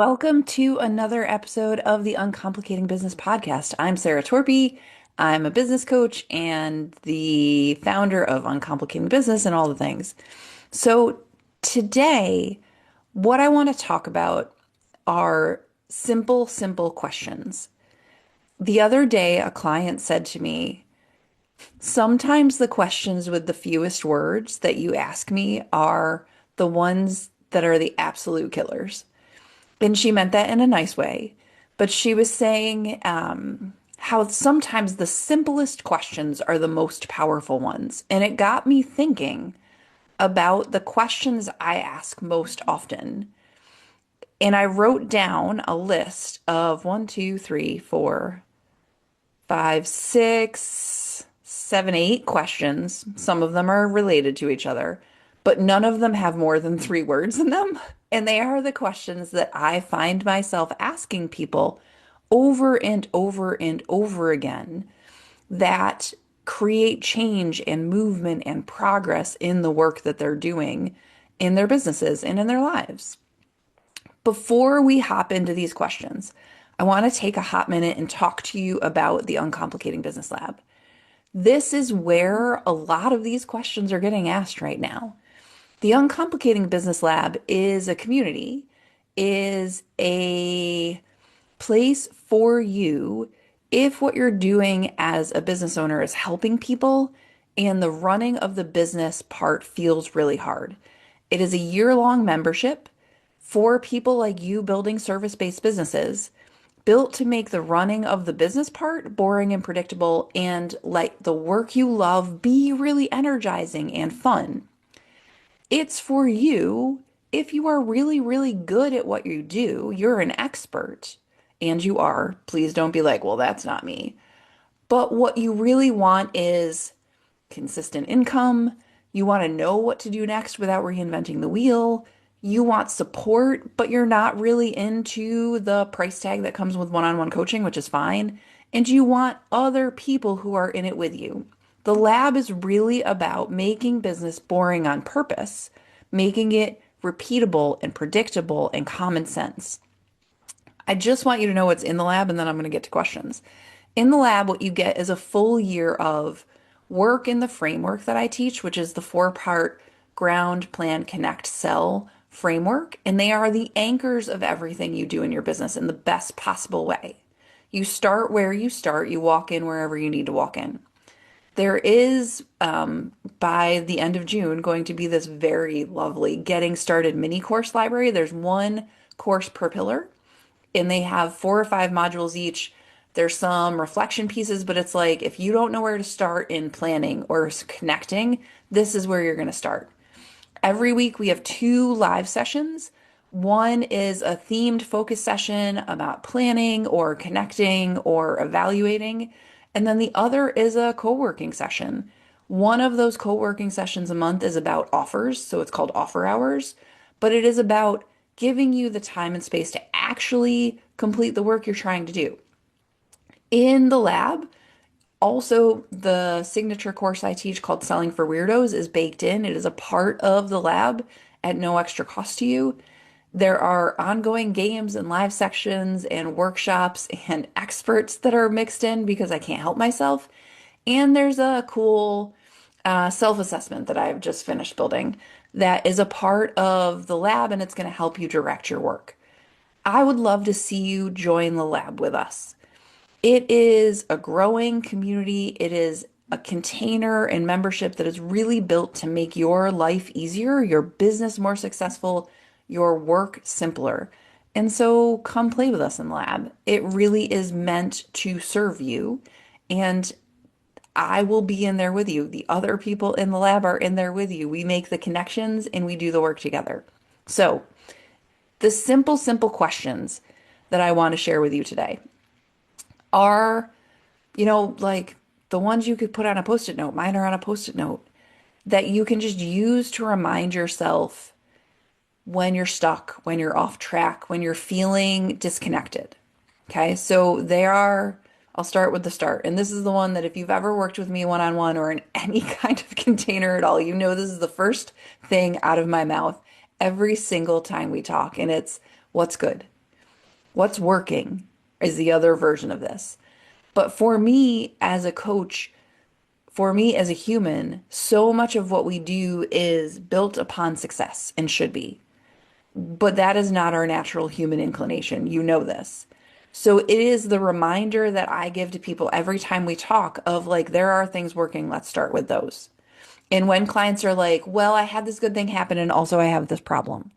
Welcome to another episode of the Uncomplicating Business Podcast. I'm Sara Torpey. I'm a business coach and the founder of Uncomplicating Business and all the things. So, today, what I want to talk about are simple questions. The other day, a client said to me, sometimes the questions with the fewest words that you ask me are the ones that are the absolute killers. And she meant that in a nice way. But she was saying how sometimes the simplest questions are the most powerful ones. And it got me thinking about the questions I ask most often. And I wrote down a list of one, two, three, four, five, six, seven, eight questions. Some of them are related to each other, but none of them have more than three words in them. And they are the questions that I find myself asking people over and over and over again that create change and movement and progress in the work that they're doing in their businesses and in their lives. Before we hop into these questions, I want to take a hot minute and talk to you about the Uncomplicating Business Lab. This is where a lot of these questions are getting asked right now. The Uncomplicating Business Lab is a community, is a place for you if what you're doing as a business owner is helping people and the running of the business part feels really hard. It is a year-long membership for people like you building service-based businesses, built to make the running of the business part boring and predictable and let the work you love be really energizing and fun. It's for you if you are really good at what you do, you're an expert, and you are. Please don't be like, well, that's not me. But what you really want is consistent income. You want to know what to do next without reinventing the wheel. You want support, but you're not really into the price tag that comes with one-on-one coaching, which is fine. And you want other people who are in it with you. The lab is really about making business boring on purpose, making it repeatable and predictable and common sense. I just want you to know what's in the lab, and then I'm going to get to questions. In the lab, what you get is a full year of work in the framework that I teach, which is the four-part ground, plan, connect, sell framework. And they are the anchors of everything you do in your business in the best possible way. You start where you start, you walk in wherever you need to walk in. There is, by the end of June, going to be this very lovely getting started mini course library. There's one course per pillar, and they have 4 or 5 modules each. There's some reflection pieces, but it's like if you don't know where to start in planning or connecting, this is where you're going to start. Every week we have 2 live sessions. One is a themed focus session about planning or connecting or evaluating. And then the other is a co-working session. One of those co-working sessions a month is about offers, so it's called offer hours, but it is about giving you the time and space to actually complete the work you're trying to do. In the lab, also the signature course I teach called Selling for Weirdos is baked in. It is a part of the lab at no extra cost to you. There are ongoing games and live sections and workshops and experts that are mixed in because I can't help myself. And there's a cool self-assessment that I've just finished building that is a part of the lab, and it's going to help you direct your work. I would love to see you join the lab with us. It is a growing community. It is a container and membership that is really built to make your life easier, your business more successful, your work simpler. And so come play with us in lab. It really is meant to serve you. And I will be in there with you. The other people in the lab are in there with you. We make the connections and we do the work together. So the simple questions that I want to share with you today are, like the ones you could put on a post-it note. Mine are on a post-it note that you can just use to remind yourself when you're stuck, when you're off track, when you're feeling disconnected. Okay, so I'll start with the start. And this is the one that if you've ever worked with me one-on-one or in any kind of container at all, you know this is the first thing out of my mouth every single time we talk. And it's what's good. What's working is the other version of this. But for me as a coach, for me as a human, so much of what we do is built upon success and should be. But that is not our natural human inclination. You know this. So it is the reminder that I give to people every time we talk of like, there are things working. Let's start with those. And when clients are like, well, I had this good thing happen and also I have this problem.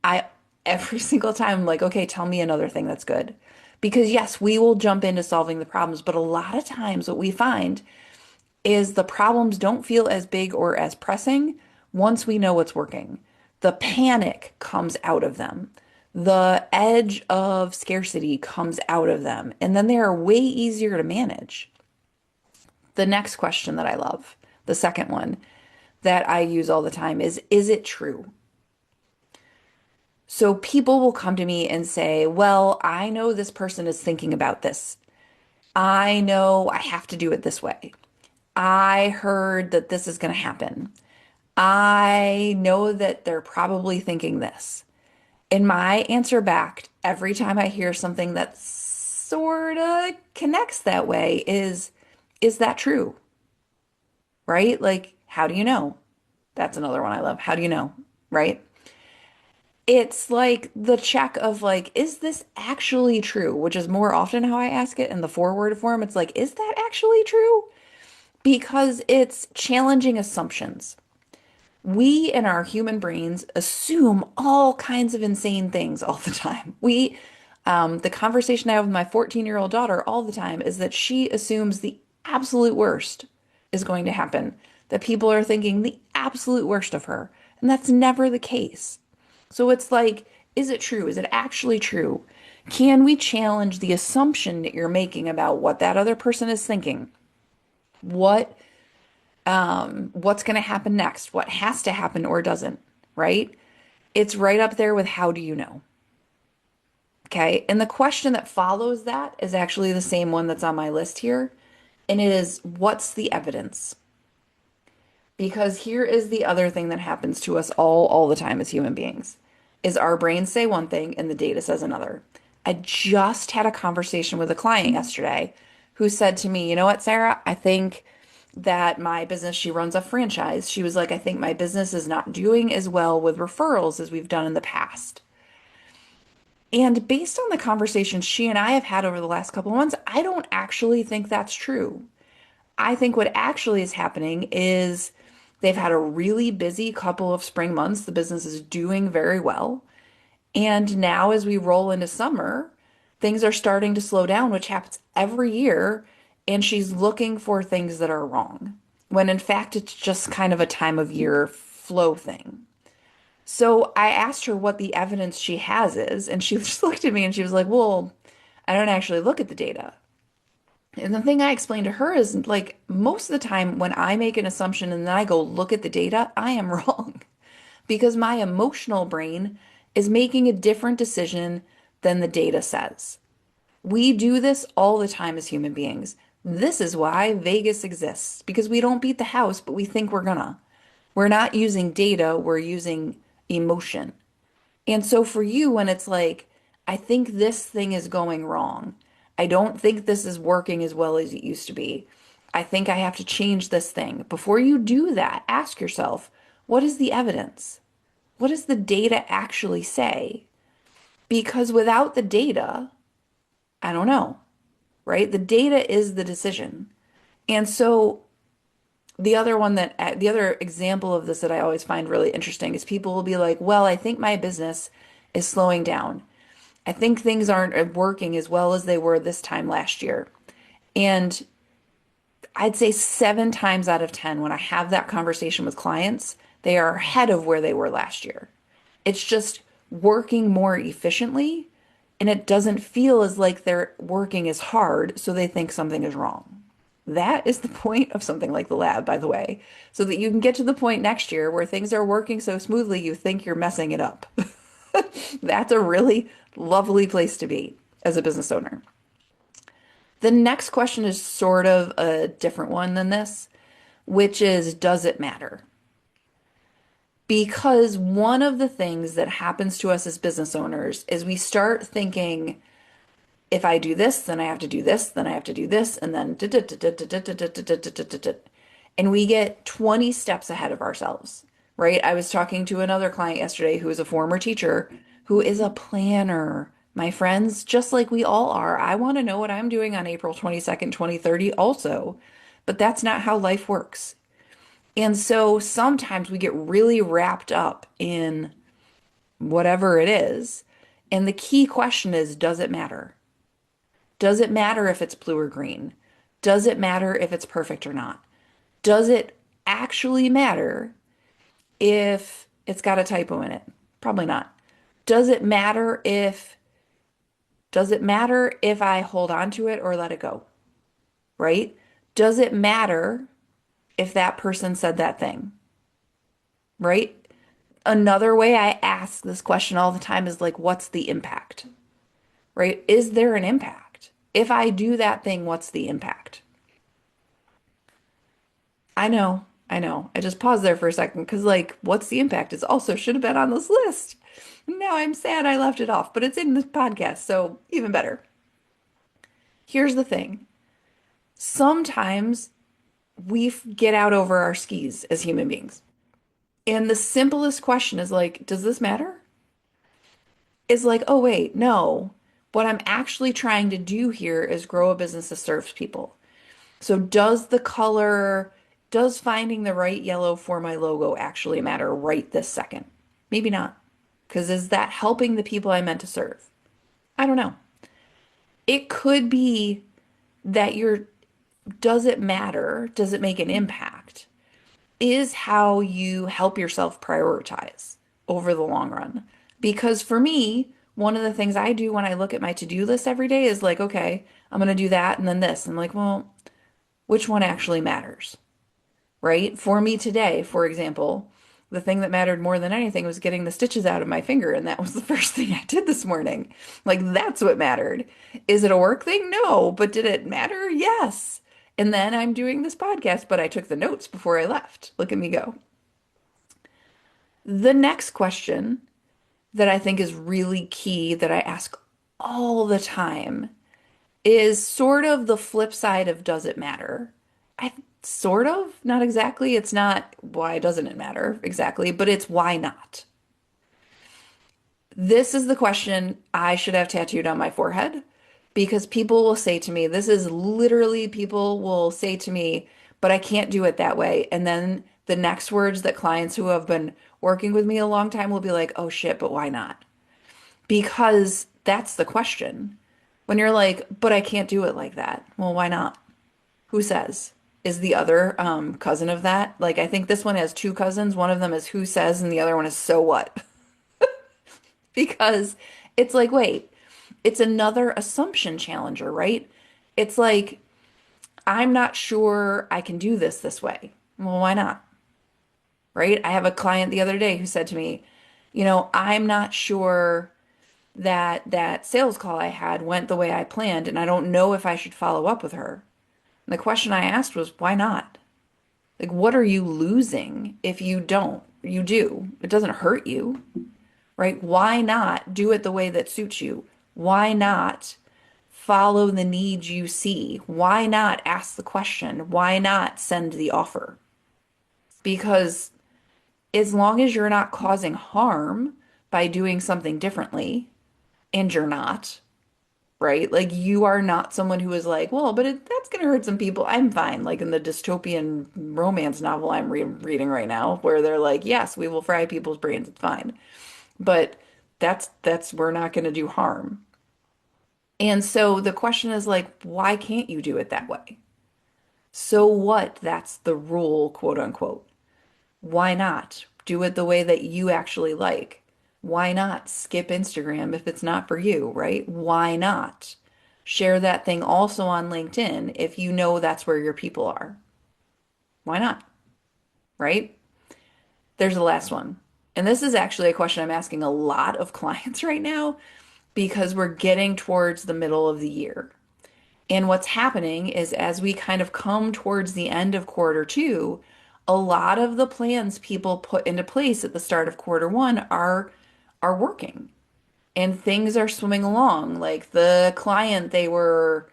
I every single time I'm like, okay, tell me another thing that's good. Because yes, we will jump into solving the problems, but a lot of times what we find is the problems don't feel as big or as pressing once we know what's working. The panic comes out of them. The edge of scarcity comes out of them. And then they are way easier to manage. The next question that I love, the second one that I use all the time is it true? So people will come to me and say, well, I know this person is thinking about this. I know I have to do it this way. I heard that this is going to happen. I know that they're probably thinking this. And my answer back every time I hear something that sort of connects that way is that true? Right? Like, how do you know? That's another one I love. How do you know? Right? It's like the check of like, is this actually true? Which is more often how I ask it in the forward form. It's like, is that actually true? Because it's challenging assumptions. We in our human brains assume all kinds of insane things all the time. The conversation I have with my 14-year-old daughter all the time is that she assumes the absolute worst is going to happen, that people are thinking the absolute worst of her. And that's never the case. So it's like, is it true? Is it actually true? Can we challenge the assumption that you're making about what that other person is thinking? What what's going to happen next, what has to happen or doesn't, right? It's right up there with how do you know? Okay. And the question that follows that is actually the same one that's on my list here. And it is, what's the evidence? Because here is the other thing that happens to us all the time as human beings is our brains say one thing and the data says another. I just had a conversation with a client yesterday who said to me, you know what, Sarah, I think that my business, she runs a franchise. She was like, I think my business is not doing as well with referrals as we've done in the past. And based on the conversations she and I have had over the last couple of months, I don't actually think that's true. I think what actually is happening is they've had a really busy couple of spring months. The business is doing very well. And now, as we roll into summer, things are starting to slow down, which happens every year. And she's looking for things that are wrong, when in fact, it's just kind of a time of year flow thing. So I asked her what the evidence she has is, and she just looked at me and she was like, well, I don't actually look at the data. And the thing I explained to her is like most of the time when I make an assumption and then I go look at the data, I am wrong because my emotional brain is making a different decision than the data says. We do this all the time as human beings. This is why Vegas exists because we don't beat the house, but we think we're gonna. We're not using data, we're using emotion. And so for you, when it's like, I think this thing is going wrong, I don't think this is working as well as it used to be. I think I have to change this thing. Before you do that, ask yourself, what is the evidence? What does the data actually say? Because without the data, I don't know, right? The data is the decision. And so the other example of this that I always find really interesting is people will be like, well, I think my business is slowing down. I think things aren't working as well as they were this time last year. And I'd say 7 times out of 10, when I have that conversation with clients, they are ahead of where they were last year. It's just working more efficiently, and it doesn't feel as like they're working as hard, so they think something is wrong. That is the point of something like the lab, by the way, so that you can get to the point next year where things are working so smoothly you think you're messing it up. That's a really lovely place to be as a business owner. The next question is sort of a different one than this, which is, does it matter? Because one of the things that happens to us as business owners is we start thinking, If I do this, then I have to do this, then I have to do this, and then and we get 20 steps ahead of ourselves, right? I was talking to another client yesterday who is a former teacher who is a planner. My friends, just like we all are, I want to know what I'm doing on April 22nd, 2030 also. But that's not how life works. And so sometimes we get really wrapped up in whatever it is. And the key question is, does it matter? Does it matter if it's blue or green? Does it matter if it's perfect or not? Does it actually matter if it's got a typo in it? Probably not. Does it matter if I hold on to it or let it go? Right? Does it matter if that person said that thing? Right? Another way I ask this question all the time is like, what's the impact? Right? Is there an impact? If I do that thing, what's the impact? I know, I know. I just paused there for a second because, like, what's the impact? It also should have been on this list. Now I'm sad I left it off, but it's in this podcast, so even better. Here's the thing. Sometimes get out over our skis as human beings. And the simplest question is like, does this matter? Is like, oh, wait, no. What I'm actually trying to do here is grow a business that serves people. So does finding the right yellow for my logo actually matter right this second? Maybe not. Because is that helping the people I meant to serve? I don't know. It could be that does it matter? Does it make an impact? Is how you help yourself prioritize over the long run. Because for me, one of the things I do when I look at my to-do list every day is like, okay, I'm going to do that and then this. I'm like, well, which one actually matters? Right? For me today, for example, the thing that mattered more than anything was getting the stitches out of my finger. And that was the first thing I did this morning. Like, that's what mattered. Is it a work thing? No. But did it matter? Yes. And then I'm doing this podcast, but I took the notes before I left. Look at me go. The next question that I think is really key that I ask all the time is sort of the flip side of does it matter? I sort of, not exactly. It's not why doesn't it matter exactly, but it's why not? This is the question I should have tattooed on my forehead because people will say to me, this is literally people will say to me, but I can't do it that way. And then the next words that clients who have been working with me a long time will be like, oh shit, but why not? Because that's the question. When you're like, but I can't do it like that. Well, why not? Who says? Is the other cousin of that? Like, I think this one has two cousins. One of them is who says, and the other one is so what? Because it's like, wait, it's another assumption challenger, right? It's like, I'm not sure I can do this way. Well, why not? Right? I have a client the other day who said to me, I'm not sure that sales call I had went the way I planned, and I don't know if I should follow up with her. And the question I asked was, why not? Like, what are you losing if you don't? You do. It doesn't hurt you, right? Why not do it the way that suits you? Why not follow the needs you see? Why not ask the question? Why not send the offer? Because as long as you're not causing harm by doing something differently, and you're not, right? Like you are not someone who is like, well, but that's going to hurt some people. I'm fine. Like in the dystopian romance novel I'm reading right now, where they're like, yes, we will fry people's brains. It's fine. But we're not going to do harm. And so the question is like, why can't you do it that way? So what? That's the rule, quote unquote. Why not do it the way that you actually like? Why not skip Instagram if it's not for you, right? Why not share that thing also on LinkedIn if you know that's where your people are? Why not? Right? There's the last one. And this is actually a question I'm asking a lot of clients right now because we're getting towards the middle of the year. And what's happening is as we kind of come towards the end of quarter two, a lot of the plans people put into place at the start of quarter one are working. and things are swimming along. Like the client they were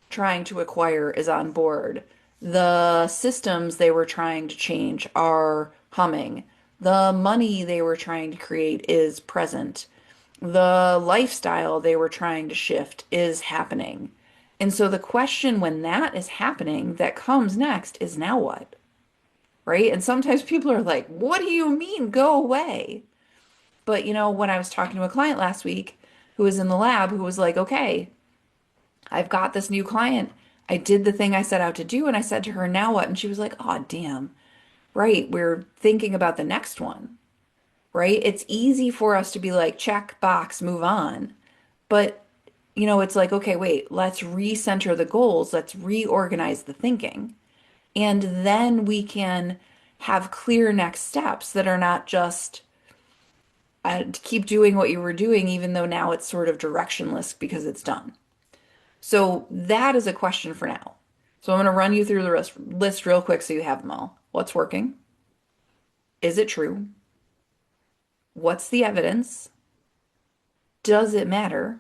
trying to acquire is on board. The systems they were trying to change are humming. The money they were trying to create is present. The lifestyle they were trying to shift is happening. And so the question when that is happening that comes next is now what? Right? And sometimes people are like, what do you mean go away? But when I was talking to a client last week who was in the lab who was like, okay, I've got this new client. I did the thing I set out to do. And I said to her, now what? And she was like, oh, damn. Right. We're thinking about the next one. Right. It's easy for us to be like, check, box, move on. But, it's like, okay, wait, let's recenter the goals. Let's reorganize the thinking. And then we can have clear next steps that are not just keep doing what you were doing, even though now it's sort of directionless because it's done. So that is a question for now. So I'm going to run you through the list real quick so you have them all. What's working? Is it true? What's the evidence? Does it matter?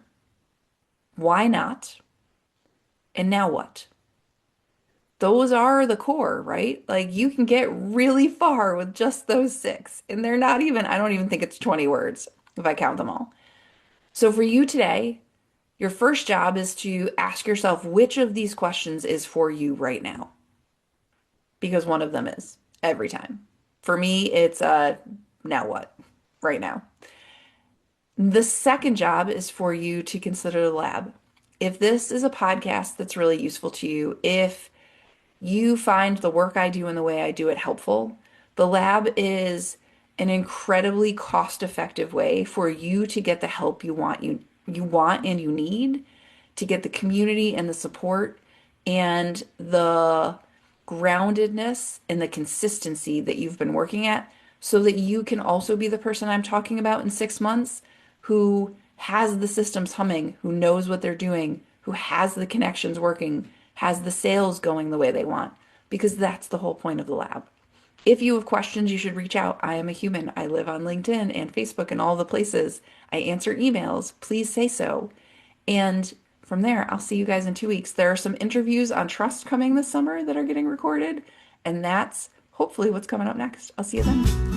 Why not? And now what? Those are the core, right? Like you can get really far with just those six. And they're not even, I don't even think it's 20 words if I count them all. So for you today, your first job is to ask yourself which of these questions is for you right now, because one of them is every time. For me, it's now what? Right now. The second job is for you to consider the lab. If this is a podcast that's really useful to you, if you find the work I do and the way I do it helpful, the lab is an incredibly cost-effective way for you to get the help you want and you need, to get the community and the support and the groundedness and the consistency that you've been working at so that you can also be the person I'm talking about in 6 months who has the systems humming, who knows what they're doing, who has the connections working, has the sales going the way they want, because that's the whole point of the lab. If you have questions, you should reach out. I am a human. I live on LinkedIn and Facebook and all the places. I answer emails. Please say so. And from there, I'll see you guys in 2 weeks. There are some interviews on trust coming this summer that are getting recorded, and that's hopefully what's coming up next. I'll see you then.